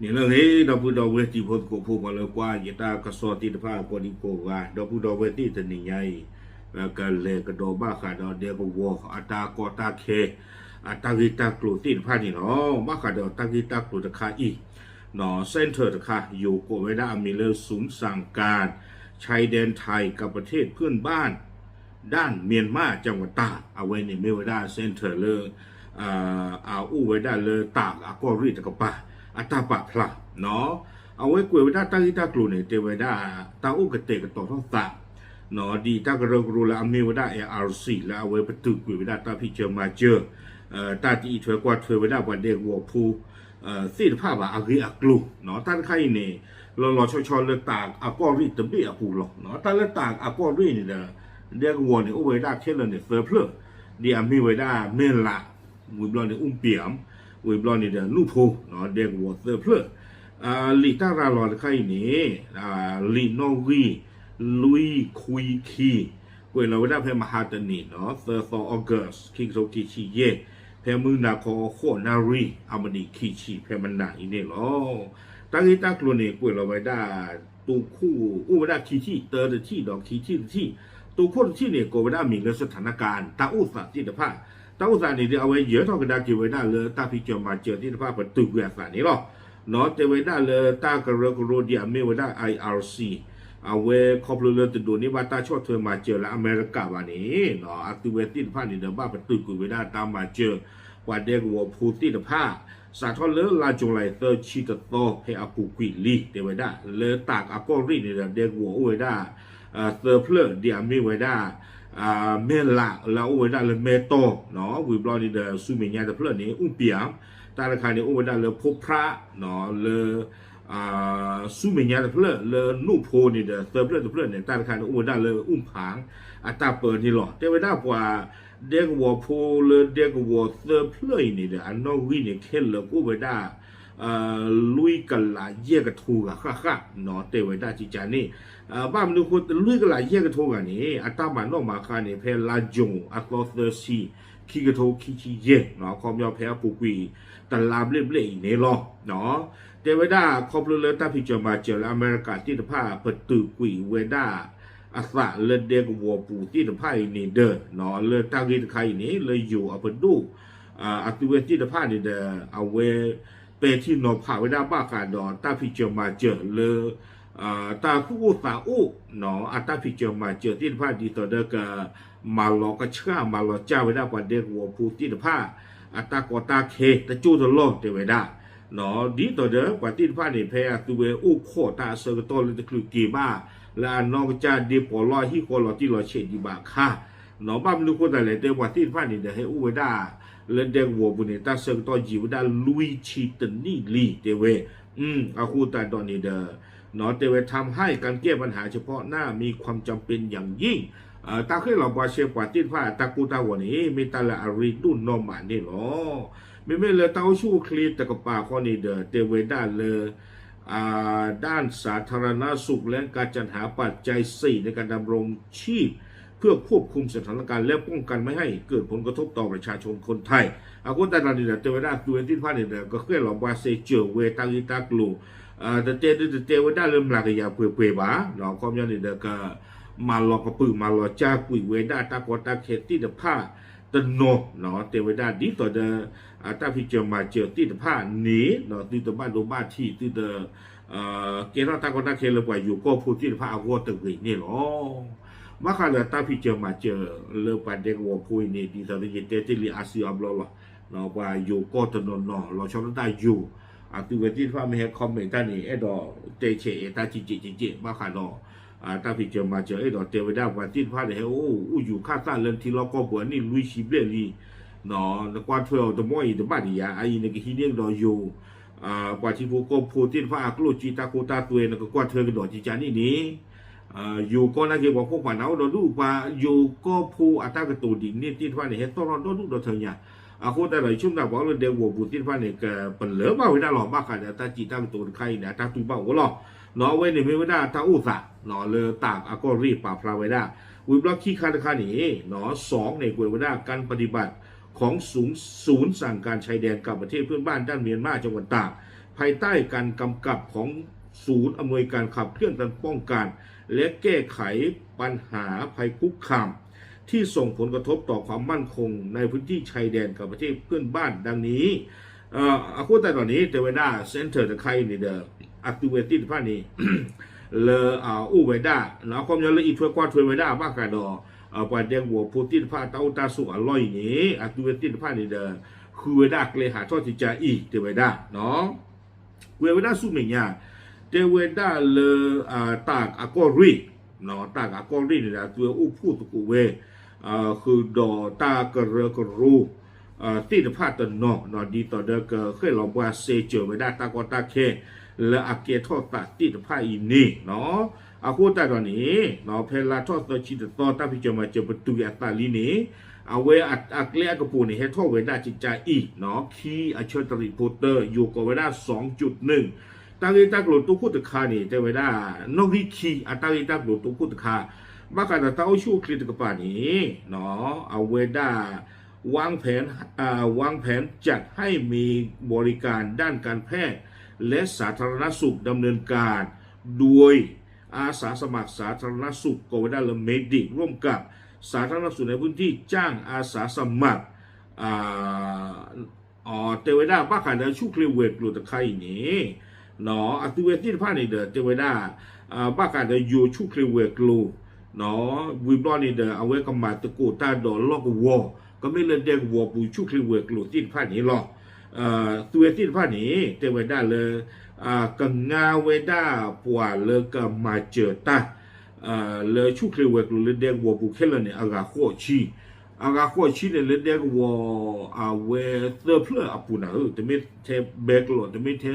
นี่เราเฮ้ดอกพูดดอกเวทีพดโกพูมาเลยกว่าอย่าตากระสอติดผ้าปนิโกว่าดอกพูดดอกเวทีตันนี่ใหญ่ก็เลยกระโดดบ้าขาดอกเดียวก็วัวอัตากอตาเคอัตากิตากลูติดผ้านี่เนาะบ้าขาดอกตากิตากลูตะคาอีเนาะเส้นเถิดค่ะอยู่โกเวดามีเลศูนย์สั่งการชายแดนไทยกับประเทศเพื่อนบ้านด้านเมียนมาจังหวัดตากเอาไว้ในเมวดาเส้นเถิดเลยเอาอู้ไว้ได้เลยตากก็รีดตะกปะอัตาปะพลาเนาะเอาไว้กวยไว้ได้ตั้งที่ตากลูเนี่ยเตไว้ได้ตาอู้กระเตกกระต่อท้องตาเนาะดีตากระเรูแล้วอเมวดาARCแล้วเอาไว้ประตูกวยไว้ได้ตาพี่เจอมาเจอตาที่เถอะกว่าเถอะไว้ได้วันเด็กวัวผู้สิ่งภาพว่าอากิอักลูเนาะท่านใครเนี่ยเราชอเลยตากอาก็รีดตะบี้อาปูหรอกเนาะท่านเลยตากอาก็รีดเนี่ยเด็กวัวเนี่ยอู้ไว้ได้เช่นเนี่ยเสือเพลเดี๋ยวมีไว้ได้เมนละมือบอลเนี่ยอุ้มเปี่ยมมือบอลเนี่ยลูกโพเนาะเด็กวัวเสือเพลลีตารารอใครนี่ลีโนวีลุยคุยคีกวยเราไว้ได้เพื่อมหาตนีเนาะเซอร์ซอออกัสคิงโซกิชิเยเพื่อมือนาคอโคนารีอามานีคิชิเพื่อมันหนาอีเนี่ยหรอตั้งที่ตั้งกลุ่มเนี่ยกวยเราไว้ได้ตัวคู่อู้ไว้ได้คิชิเตอร์ที่ดอกคิชิที่ตัวคนที่เนี่ยกวยไว้ได้มีเรื่องสถานการณ์ตาอุตสาหจิตภาพตาอุตสาหเนี่ยเอาไว้เยอะเท่ากันได้กี่ไว้ได้เลยตาพิจารณาเจอที่ภาพประตูเวียสานี่หรอเนาะเจไว้ได้เลยตากระเรกโรเดียไม่ไว้ได้ IRC เอาไว้ครอบเลยตัวดูนี่ว่าตาชอบเธอมาเจอแล้วอเมริกาวันนี้เนาะอัตเวติภาพนี่เดิมบ้าประตูกุยไว้ได้ตามมาเจอว่าเด็กวัวพูติภาพสาทอเลลาจงไลเตอร์ชิตโตให้อากูกุยลีเดไว้ได้เลยตากอากอรีนี่เด็กวัวไว้ได้เซอร์เพลเดียไม่ไว้ได้เมล่าแล้วไว้ได้เลยเมโตเนาะวิบลอนี่เดซูเมียนแต่เพลนี้อุ้งเปียมตาละคายเนี่ยอุ้งไว้ได้เลยพบพระเนาะเลยซูเมียนแต่เพลเลยนูโพนี่เดเซอร์เพลแต่เพลเนี่ยตาละคายเนี่ยอุ้งไว้ได้เลยอุ้งผางอัตราเปิดนี่หรอแต่ไว้ได้กว่าเด็กวัวโพเลยเด็กวัวเซอร์เพลนี่เดอันนอวีเนี่ยเข้มเลยกูไว้ได้ลุยกันหลายเยี่ยกระทูกะค่ะเนาะเตไว้ได้จิจานี่บ้านมนุษย์ลุยกันหลายเยี่ยกระทูกันนี่อัตรามันนอกมาค่ะนี่เพลาจงอัตโตเซอร์ซีขี้กระทูขี้ชี้เย่เนาะความยาวแพ้ปูกุยแต่ลามเล่ๆนี่หรอเนาะเตไว้ได้ครอบเลยตาพิจารณาเจออเมริกาที่ตะผ้าเปิดตือกุยเวด้าอาสาเลเดกวัวปูที่ตะผ้านี่เด้อเนาะเลยตั้งที่ใครนี่เลยอยู่เอาไปดูอัตเวที่ตะผ้านี่เด้อเอาเวเปที่นอผ่าไว้ได้บ้าการดอนตาพิจารณาเจอเลยตาคู่สาอู้เนาะอัตาพิจารณาเจอที่ตะผ้าดีต่อเด็กมาหลอกกระเชื่อมาหลอกเจ้าไว้ได้กว่าเด็กวัวปูที่ตะผ้าอัตากอตาเคตะจูตะโลเตไว้ได้เนาะดีต่อเด็กกว่าที่ตะผ้านี่แพ้ตัวอู้โคตาเซอร์ตอลเลยตะคลุกีบ้าและนอกจากดีปอลอยที่คนเราที่เราเฉดดีบ้าค่ะเนาะบ้านลูกคนแต่ละเด็กว่าที่ตะผ้านี่เดี๋ยวให้อู้ไว้ได้เลนเด็กวัวบุญเนี่ยตาเซอร์ตอจีไว้ได้ลุยชีตนี่ลีเตเวอาคูตาดอนนี่เด้อเนาะเตเวทำให้การแก้ปัญหาเฉพาะหน้ามีความจำเป็นอย่างยิ่งตาเคยเราบอกเชื่อกว่าที่ว่าตากูตาวันนี้มีตาละอาริดุนนอมานนี่หรอไม่เลยเต้าชู้คลีตะกป่าข้อนี้เด้อเตเวด้านเลยด้านสาธารณสุขและการจัดหาปัจจัย4ในการดำรงชีพเพื่อควบคุมสถานการณ์และป้องกันไม่ให้เกิดผลกระทบต่อประชาชนคนไทยอากุตาดานี่เด้อเตเวด้าตัวที่ว่านี่เด้อก็เคยเราบอกเซเจอเวตังอิตากลูแต่เตเวด้าเริ่มหลักอย่าเปื่อยๆบ้าเราความยันนี่เด้อก็มาหลอกกระปือมาหลอกจ้ากุยเวด้าตากอตาเคที่เดผ้าตโนเนาะเตเวด้าดีต่อเดตาพิจารมาเจอที่เดผ้านี้เนาะที่เดบ้านโดบ้านที่ที่เดเกณฑ์ตากอตาเคเลยกว่าอยู่ก็พูดที่เดผ้าอาวตึกนี่หรอมาค่ะเลยตาพิจารมาเจอเลือปันเด็กวัวพูนี่ที่ตอนนี้เตติลีอาซีอับลอเนาะว่าอยู่ก็ตโนเนาะเราชอบได้อยู่ตัวเวทีฟ้าไม่ให้คอมเมนต์ท่านนี่ดอเตเชตาจิมาค่ะเนาะตาพิจารมาเจอดอกเทวดาวันที่พาเลยโอ้อยู่ข้าซ่าเรื่องที่เราก็บวนนี่ลุยชิเบลีเนาะแล้วกว่าเที่ยวตะมอยตะบ้านนี่ยไอ้นี่ก็ฮิเดียงดออยู่กว่าที่พวกก็พูดที่พากลูจิตาโกตาตัวแล้วก็กว่าเธอก็ดอกจิจานี่นี่อยู่ก็น่าจะบอกพวกป่าเอาดอดูว่าอยู่ก็พูอัตากระตูดินนี่ที่พาเนี่ยเห็นต้นรอนดอดูดอเธอเนี่ยคนแต่ละช่วงนั้นบอกเราเดี๋ยววัวบุตรที่พาเนี่ยก็เป็นเหลือบ้าไว้ได้หรอกบ้าค่ะแต่ตาจิตากระตูใครเนี่ยตาตุ้บ้าหัวหรอเนาะไว้ในไม่ได้ตาอุตสาเนาะเลยตากก็รีบปราบพลาไว้ได้วิบล็อกขี้คาดนี้เนาะ2ในกวยไว้ได้การปฏิบัติของศูนย์สั่งการชายแดนกับประเทศเพื่อนบ้านด้านเมียนมาจังหวัดตากภ ายใต้การกำกับของศูนย์อำนวยการขับเคลื่อนการป้องกันและแก้ไขปัญหาภัยคุกคามที่ส่งผลกระทบต่อความมั่นคงในพื้นที่ชายแดนกับประเทศเพื่อนบ้านดังนี้aku tak tahu ni Teweda Center 的开你的 activity 的话你了乌维达然后我们了一推挂推维达巴卡的pada 我普地的话到大数100นี้ activity 的话你的คือ维达เลยหาทอดจิตใจอีเต维达เนาะเวดาสุเมียเตเวดาเลตากอากอรีเนาะตากอากอรีนี่แหละตัวอุพูตุกุเวคือดอตากระเรกรูที่จะพาตันเนาะดีต่อเด็กเคยลองว่าเซเจอเวดาตากอตาเคและอาเกทอดตาที่จะพาอินนี่เนาะอาคูตาตอนนี้เนาะเพลาทอดตัวชิดต่อตาพิจมาเจอประตูอัตตาลีนี้เอาเวอักเลียกระปูนี่ให้ทอดเวดาจิตใจอีเนาะคีอัชเชอร์ตรีโพเตอร์อยู่กับเวดา 2.1 ตั้งแต่กลุ่มตัวคู่ตะคานี่แต่เวลานอกวิคีตั้งแต่กลุ่มตัวคู่ตะคาบ้ากันแต่เต้าชูคลิตกับป่านี้เนาะเอาเวดาวางแผนจัดให้มีบริการด้านการแพทย์และสาธารณสุขดำเนินการโดยอาสาสมัครสาธารณสุขกเวดาและเมดิกร่วมกับสาธารณสุขในพื้นที่จ้างอาสาสมัครเทวดาบ้ากันแต่ชูคลิเวกลุ่มตะคานี้เนาะactivity ที่ผ่านนี่เด้อเทวดาบ้ากันเด้ออยู่ชุคลิเวกลูเนาะวิบลอนี่เด้อเอาไว้กำมาตะกูตาดอลอกวัวก็ไม่เล่นเด็กวัวปูชุคลิเวกลูที่ผ่านนี่หรอกตัวที่ผ่านนี่เทวดาเลยกังงาเวดาปัวเลยก็มาเจอตาเลยชุคลิเวกลูเลยเด็กวัวปูแค่เลยเนี่ยอากาโคชีอากาโคชีเนี่ยเลยเด็กวัวเวเตอร์เพลอปูน่ะแต่ไม่เทเบกโลแต่ไม่เท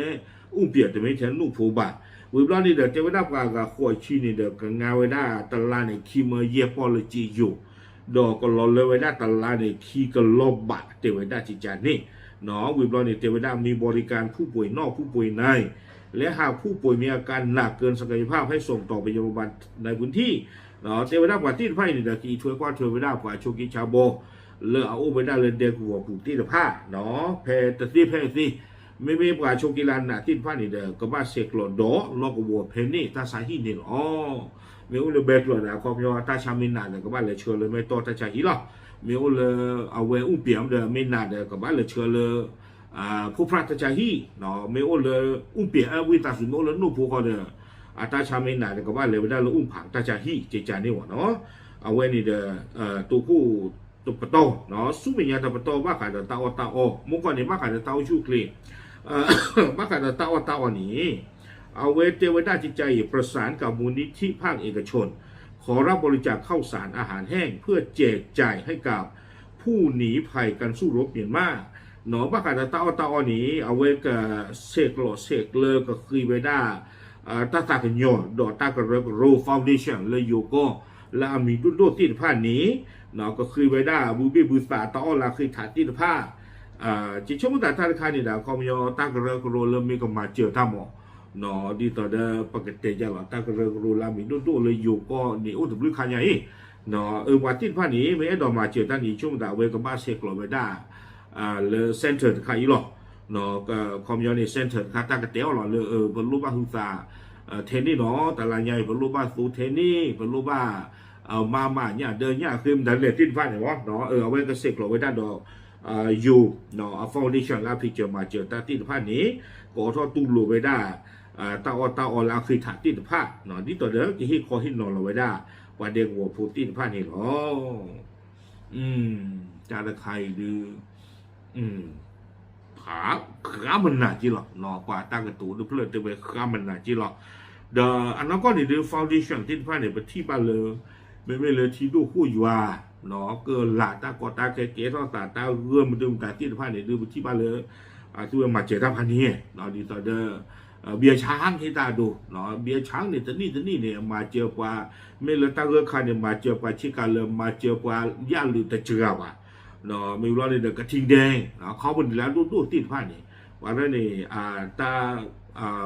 อุ้มเปียแต่ไม่ใช่ลูกผู้บ่าวิบลานี่เด็กเจ้าเวดากากาขวดชีนี่เด็กงาเวดาตลาดเนี่ยคีมาเยปอลจีอยู่ดอกก็รอเลยเวดาตลาดเนี่ยคีก็ลบบะเทวดาจิจานี่เนาะวิบลานี่เทวดามีบริการผู้ป่วยนอกผู้ป่วยในและหากผู้ป่วยมีอาการหนักเกินศักยภาพให้ส่งต่อไปโรงพยาบาลในพื้นที่เนาะเทวดากว่าที่ไพ่นี่เด็กอีช่วยกว่าเทวดากว่าโชกิชาโบเลอเอาเวดาเลยเด็กหัวผู้ที่ตะผ้าเนาะแพตะซีแพซีไม่ปลาโชกิลันนะที่ผ่านนี่เด้อก็บ้าเสกหลอดดอลอกวัวเพนนี่ตาสาหินี่อ๋อไม่อุ้เลยเบ็ดหลอดนะความยอตาชามินาเด้อก็บ้าเลยเชื่อเลยไม่ต่อตาชาหิหรอไม่อุ้เลยเอาเวอุ้มเปียมเด้อไม่นาเด้อก็บ้าเลยเชื่อเลยผู้พระตาชาหิเนาะไม่อุ้เลยอุ้มเปียวิตาสุโนเลยนู่ผู้เขาเด้อตาชามินาเด้อก็บ้าเลยไม่ได้เลยอุ้มผังตาชาหิเจจานี่วะเนาะเอาเวนี่เด้อตัวผู้ตัวปะโตเนาะสู้เป็นยังตัวปะโตบ้ากันเด้อตาอมุกก่อนนี่บ้ากันเด้อตาชูคลีมากันตาวันนี้เอาเวเทวดาจิตใจประสานกับมูลนิธิภาคเอกชนขอรับบริจาคข้าวสารอาหารแห้งเพื่อแจกจ่ายให้กับผู้หนีภัยการสู้รบเมียนมาหนอมากันตาวันนี้เอาเวกับเสกเลก็คือเวดาตากันยอดอตากระโรฟาวเดชั่นเลยโยโกและมีดุดที่ผ่านนี้หนอก็คือเวดาบูสตาตอลาคือฐานที่ผ่าจิชมุตตาธนาคารนี่ดาคอมยอตากระโรเริ่มมีก็มาเจอท่าหมอเนาะดีต่อเดปกติจะหล่อตากระโรลามีดุเลยอยู่ก็นี่อุตบลึกขยายเนาะวันที่ผ่านนี้ไม่ได้ดอกมาเจอท่านนี้ช่วงดาเวก็บ้าเซกลอเวดาเลยเซ็นเตอร์ขายหรอเนาะก็คอมยอนี่เซ็นเตอร์ค่าตากระเตียวหล่อเลยบรรลุบ้าหุตาเทนนี่เนาะแต่ละใหญ่บรรลุบ้าสูเทนนี่บรรลุบ้ามาเนี่ยเดินเนี่ยคือดันเลตินผ่านเนี่ยวะเนาะเอาไว้ก็เซกลอเวดาดอกอยู่เนาะฟาวเดชั่นลาพิจมาเจอตาติดผ้านี้ก็ทอดตุ้งโลไว้ได้ตาอลาคือถาติดผ้าเนาะนี่ต่อเด้อที่ฮิคอฮินนอนเราไว้ได้ว่าเด็กหัวพูติดผ้านี่หรอจาระใครดื้อขามันหนาจีหรอเนาะกว่าตากระตูดูเพื่อนจะไปขามันหนาจีหรอเดออันนั้นก็นี่ดูฟาวเดชั่นติดผ้าเนี่ยไปที่บ้านเลยไม่เลยที่ดูคู่อยู่ว่าเนาะเกินหลาตากอตาเก๋ๆทอดตาเรื่อมาดูแต่ที่ผ้าเนี่ยดูที่บ้านเลยช่วยมาเจอท่าพันนี้เนาะดีต่อเด้อเบียร์ช้างที่ตาดูเนาะเบียร์ช้างเนี่ยตอนนี้เนี่ยมาเจอกว่าไม่เลยตาเรือคันเนี่ยมาเจอกว่าชิคาเลยมาเจอกว่าย่าลืมแต่เจอว่ะเนาะไม่รู้เลยเด็กกระทิงแดงเนาะเขาเป็นแล้วดูติดผ้านี่วันนั้นนี่ตา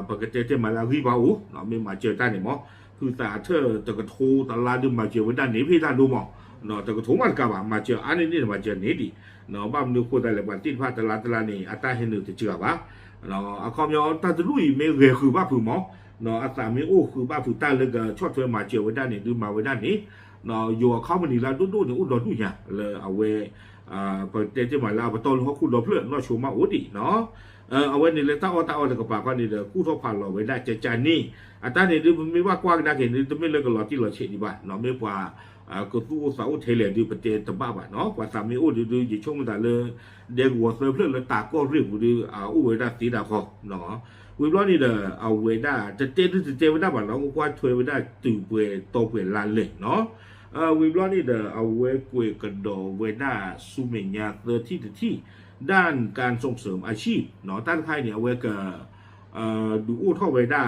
ปกติจะมาลาวิบาอูเนาะไม่มาเจอตาเนี่ยมั้งคือตาเธอตะกระทูตาลาดูมาเจอวันนั้นนี่พี่ตาดูมั้ง เนาะแต่ก็ถุงมันกะว่ามาเจออันนี้มาเจอนี่ดิเนาะบ้านดูคนแต่ละวันติดผ้าตลาดนี่อัตราเห็นหนึ่งจะเจอปะเนาะอาคอมยอตาจะลุยไม่เรียคือบ้าผือหมอเนาะอัตราไม่โอ้คือบ้าผือตาเลยก็ชอบเธอมาเจอไว้ด้านนี้ดูมาไว้ด้านนี้เนาะอยู่เข้ามานี่แล้วดูเนี่ยอุดรดูเนี่ยเลยเอาไว้พอเดี๋ยวจะมาลาไปต้นเขาคุณรอเพื่อนเนาะชูมาอุดิเนาะเอาไว้นี่เลยตาอ้อแต่กับปากก็นี่เด้อกู้ทบผ่านเราไว้ได้ใจนี่อัตราเนี่ยดูไม่ว่ากว้างนักเห็นดูไม่เลิกกันหรอกที่เราเฉยดีบ้าเนาะไม่กว่าก็ตู้สาวเทเลดูประเทศตะบ้าบ้าเนาะกว่าสามีอู้ดูอยู่ช่วงมันแต่เลยเด็กหัวเสือเพื่อนเลยตาก็เรียกดูอู้เวด้าสีดาคอเนาะวิบล้อนี่เด้อเอาเวด้าจะเจเวด้าบ้านเราก็ว่าช่วยเวด้าตื่นเปย์โตเปย์ลานเลยเนาะวิบล้อนี่เด้อเอาเวกวยกระโดเวด้าสุเมญญาเตอที่ด้านการส่งเสริมอาชีพเนาะด้านใครเนี่ยเอาเวกดูอู้ท่อไว้ได้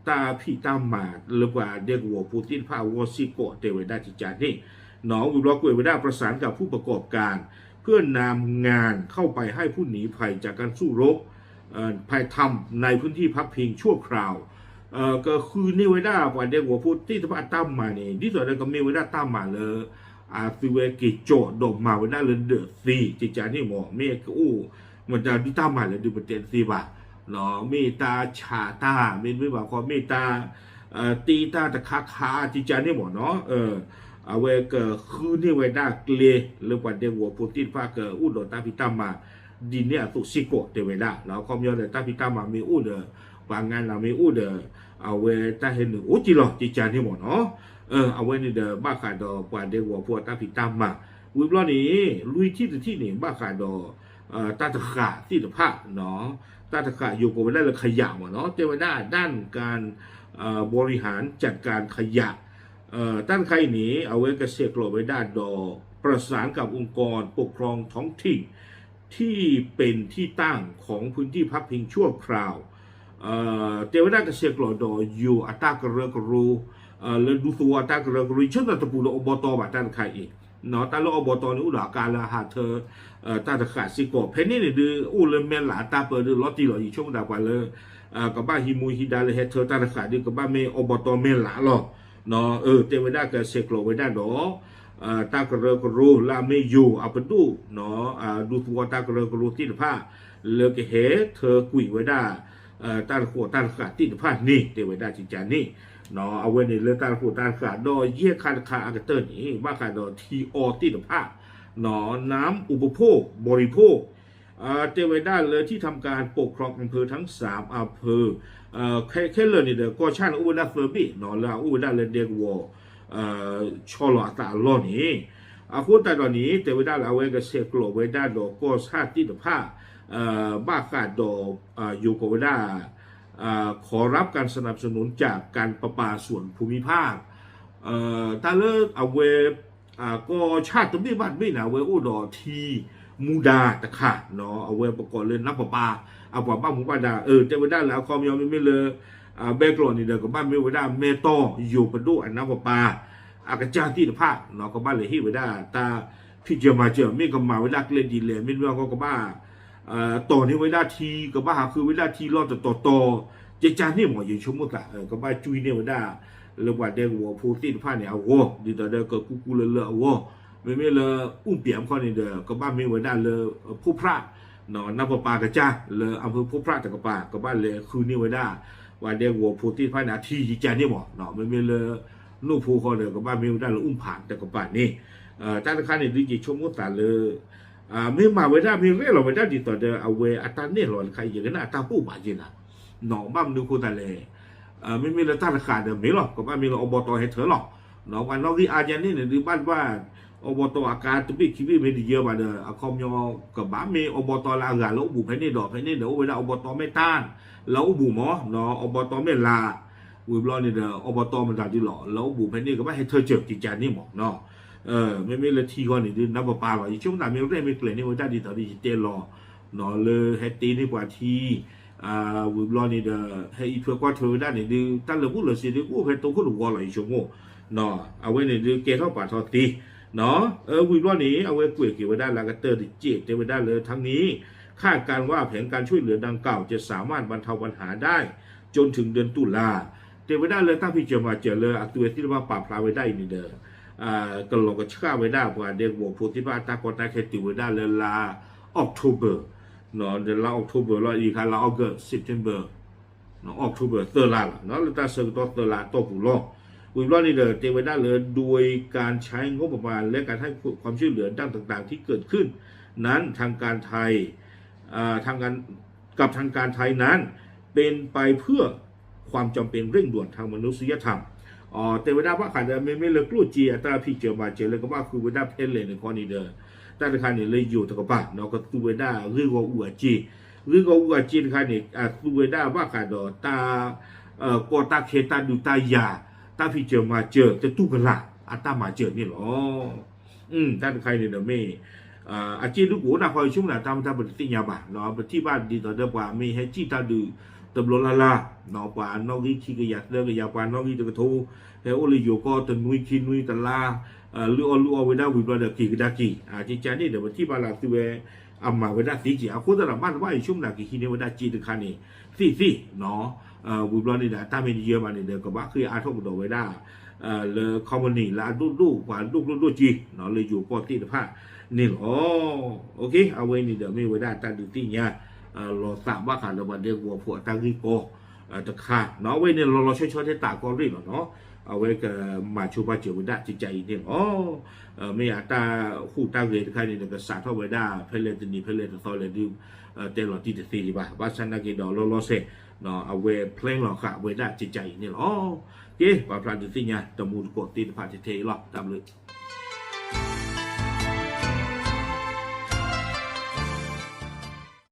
ตาพี่ตามมาหรือว่าเด็กหัวปูตินพาวอซิโกเตไว้ได้จิจานนี่หนอวิบล็อกไว้ได้ประสานกับผู้ประกอบการเพื่อนำงานเข้าไปให้ผู้หนีภัยจากการสู้รบภัยทำในพื้นที่พักพิงชั่วคราวก็คือนี่ไว้ได้ว่าเด็กหัวปูตินพาตามมานี่ที่สุดแล้วก็มีไว้ได้ตามมาเลยฟิเวกิโจดมมาไว้ได้เลยเดือดซีจิจานนี่หมอเมฆอู้มันจะดิตามมาเลยดูประเด็นซีบ่าเนาะเมตาชาตาไม่ว่าความเมตาตีตาตะคาจิจานี่หมดเนาะเอาไว้ก็คือนี่ไว้ได้เกลียหรือว่าเดวัวปูตินพาเกอุดตาพิตามาดินเนี่ยตุสิโกเดไว้ได้แล้วความยอดตาพิตามามีอุดบางงานเรามีอุดเอาไว้ตาเห็นหนึ่งอุจิโร่จิจานี่หมดเนาะเอาไว้นี่บ้าขาดอกว่าเดวัวพวกตาพิตามาวิบล้อนี้ลุยที่นี่บ้าขาดตาตะขาที่ตะผ้าเนาะตาตะขาอยู่กับไว้ได้เลยขยะเนาะเจ้าไว้ได้ด้านการบริหารจัดการขยะด้านใครหนีเอาไว้เกษตรกรไว้ด้านประสานกับองค์กรปกครองท้องถิ่นที่เป็นที่ตั้งของพื้นที่พักพิงชั่วคราวเจ้าไว้ได้เกษตรกรอยู่อัตรากระกรูเลยดูตัวอัตรากระกรูเช่นตะปูโลอบตบาด้านใครอีกเนาะตาโลอบตนี่อุดาการละหาเธอตาตะขาสิโกเพนนี่เนี่ยดูอู้เลยแม่หลาตาเปิดดูลอตีหล่ออยู่ช่วงดาวกว่าเลยกับบ้านฮิมูฮิดาเลยเฮเธอตาตะขาดูกับบ้านเมอบตแม่หลาหรอเนาะเตไว้ได้กับเซโกลไว้ได้ดอตากระเรกรูลาเมยูเอาไปดูเนาะดูตัวตากระเรกรูที่ผ้าเลิกเฮเธอกุยไว้ได้ตาขวดตาขาที่ผ้านี่เตไว้ได้จริงจังนี่เนาะเอาไว้ในเรื่องตาขวดตาขาดอเยี่ยคาอากาเตอร์นี่บ้าขาดอทีออที่ผ้าหนอน้ำอุปโภคบริโภคเตไว้ได้เลยที่ทำการปกครองอำเภอทั้ง3อำเภอแค่เลยนี่เด้อก็ช่างอุบลราชธานีหนอแล้วอุบลราชธานีเด็กวัวชอลตาล้อนี่คนแต่ตอนนี้เตไว้ได้เอาไว้กับเซกโลไว้ได้ดอกก็ชาติที่ผ้าบ้าขาดดอกอยู่กับไว้ได้ขอรับการสนับสนุนจากการประปาส่วนภูมิภาคตาเลิกเอาไว้ก็ชาติตรงนี้บ้านไม่หนาเวอุดรทีมูดาตะขาเนาะเอาไว้ประกอบเลยน้ำประปาเอาปบ้านหมู่บ้านดาจะไปได้แล้วคอมยอมไม่เลยแบกหลอนนี่เด็กกับบ้านไม่ไปได้เมโตอยู่ประดูอันน้ำประปาอากาศที่ภาคเนาะกับบ้านเลยที่ไปได้ตาพี่เจอมาเจอไม่กับมาเวลาเล่นดีเลยไม่รู้ว่าก็กับบ้านต่อนี้ไว้ได้ทีกับบ้านคือไว้ได้ทีรอดต่อเจจานนี่หมออยู่ชั่วโมงละกับบ้านจุยเนี่ยไว้ได้เรื่องว่าเด็กวัวพูดที่ผ้าเนี่ยเอาวัวดีต่อเด็กก็กูเลยเอาวัวไม่เลยอุ้มเปี่ยมเขาเนี่ยเด็กก็บ้านไม่ไว้ได้เลยผู้พระเนาะน้ำประปากระจ้าเลยอำเภอผู้พระตะกปากับบ้านเลยคืนนี้ไว้ได้ว่าเด็กวัวพูดที่ผ้านาทีจีจานนี่หมอเนาะไม่เลยลูกผู้เขาเลยกับบ้านไม่ไว้ได้เลยอุ้มผ่านตะกปานี่ท่านข้าเนี่ยดีจีชั่วโมงแต่เลยไม่มาไว้ได้ไม่เรียกเราไว้ได้ดีต่อเด็กเอาไว้อัตราเนี่ยหรอใครอย่างนั้นอัตราผู้บาดเจ็บนะเนาะบ้านนึกคนแต่เลยไม่มีเลยตั้งราคาเดิมไม่หรอกก็บ้านมีเราอบตให้เธอหรอกเนาะวันนอกที่อาจารย์นี่เนี่ยดูบ้านว่าอบตอาการตุ้ยคิดว่าไม่ดีเยอะมาเด้อคอมยอกับบ้านมีอบตลาหลานแล้วบุพให้เนี่ยดอกให้เนี่ยเดี๋ยวเวลาอบตไม่ต้านแล้วบุหมอเนาะอบตไม่ลาวิบล้อเนี่ยเด้ออบตมันด่าที่หล่อแล้วบุพให้เนี่ยก็ไม่ให้เธอเจ็บจิตใจนี่หมอกเนาะไม่มีเลยทีก่อนนี่ดูน้ำประปาว่าช่วงนั้นไม่เร่ไม่เกลี่ยนี่ว่าได้ดีต่อดีเตลอเนาะเลยให้ตีนี่กว่าทีวิบล้อนี่เด้อให้เพื่อกว่าเธอได้เนี่ยดูตั้งเลยพูดเลยสิดูกูให้ตัวคนหัวไหลชั่วโมงเนาะเอาไว้เนี่ยดูเกล้าป่าทอตีเนาะวิบล้อนี้เอาไว้กุยเกี่ยวไว้ได้แล้วก็เตอร์ดิเจตไว้ได้เลยทั้งนี้คาดการว่าแผนการช่วยเหลือดังกล่าวจะสามารถบรรเทาปัญหาได้จนถึงเดือนตุลาเตไว้ได้เลยตั้งพี่เจอมาเจอเลยตัวที่ว่าปราบพลาไว้ได้นี่เด้อ ก็ลงก็ช่าไว้ได้เพราะเด็กบอกพูดที่ว่าตากอตาเคติไว้ได้เลยลาออกตุเบอร์เนาะเดือนละออกตุเบอร์แล้วอีกครั้งละออกเกอร์เซปเทมเบอร์เนาะออกตุเบอร์เตอร์ลาเนาะแล้วตาเสกตัวเตอร์ลาตัวผู้ล้อวิบล้อนี่เด้อเตไว้ได้เลยโดยการใช้งบประมาณและการให้ความช่วยเหลือด้านต่างๆที่เกิดขึ้นนั้นทางการไทยทางการกับทางการไทยนั้นเป็นไปเพื่อความจำเป็นเร่งด่วนทางมนุษยธรรมแต่เวลาว่าขันจะไม่เลิกลู่จีแต่พี่เจอมาเจอเลยก็ว่าคือเวลาเพลเลยในข้อนี้เด้อแต่ในขณะนี้เลยอยู่ตะกบ้าเนาะก็ตัวเวลาเรื่องของอุจจีเรื่องของอุจจีในขณะนี้ตัวเวลาว่าขันดอตากอตาเคตาดูตายาตาพี่เจอมาเจอจะตู้กันละตามาเจอนี่หรอแต่ในขณะนี้เด้อไม่อาจีลูกหัวน่ะคอยชุ่มน่ะตามปฏิญาบ้าเนาะที่บ้านดีต่อเด็กว่าไม่ให้จีตาดูตบลลาลาเนาะป่านนอกที่ก็อยากเลิกอยากป่านนอกที่จะกระทูเฮโอลิโยก็ตนุยคินุยตลาลูอเวด้าวิบลาเดกีกดากีจีจานี่เดี๋ยวที่บ้านเราตัวอามาเวด้าตีจีคนแต่ละบ้านว่าชุ่มน่ะกี่ที่เวด้าจีตะคันนี่สิเนาะวิบลานี่นะถ้าไม่เยอะมาเนี่ยเดี๋ยวก็ว่าคืออาทบดเวด้าเลยคอมมูนิลาดูกว่าลูกจีเนาะเลยอยู่ก็ที่ตะผ้านี่โอเคเอาไว้นี่เดี๋ยวไม่เวด้าตาดูที่เนี่ยเราสามว่าขาดเราบันเดียวหัวผัวตั้งริโกตะขาเนาะไว้เนี่ยเราช่วยให้ตากอรีเนาะเอาไว้กับมาชูบาเจียวได้จิตใจเนี่ยไม่อยากตาคู่ตั้งเลยใครเนี่ยก็สาทเอาไว้ได้เพลเลตนี่เพลเลตต่อเลยดูเตลอที่จะตีบ้าว่าฉันนักกีฬาเราเสร็จเนาะเอาไว้เพลงเราขาไว้ได้จิตใจเนี่ยโอเคปาพลานติเนี่ยตะมูลกดตีผ่านเทหรอกตามเลย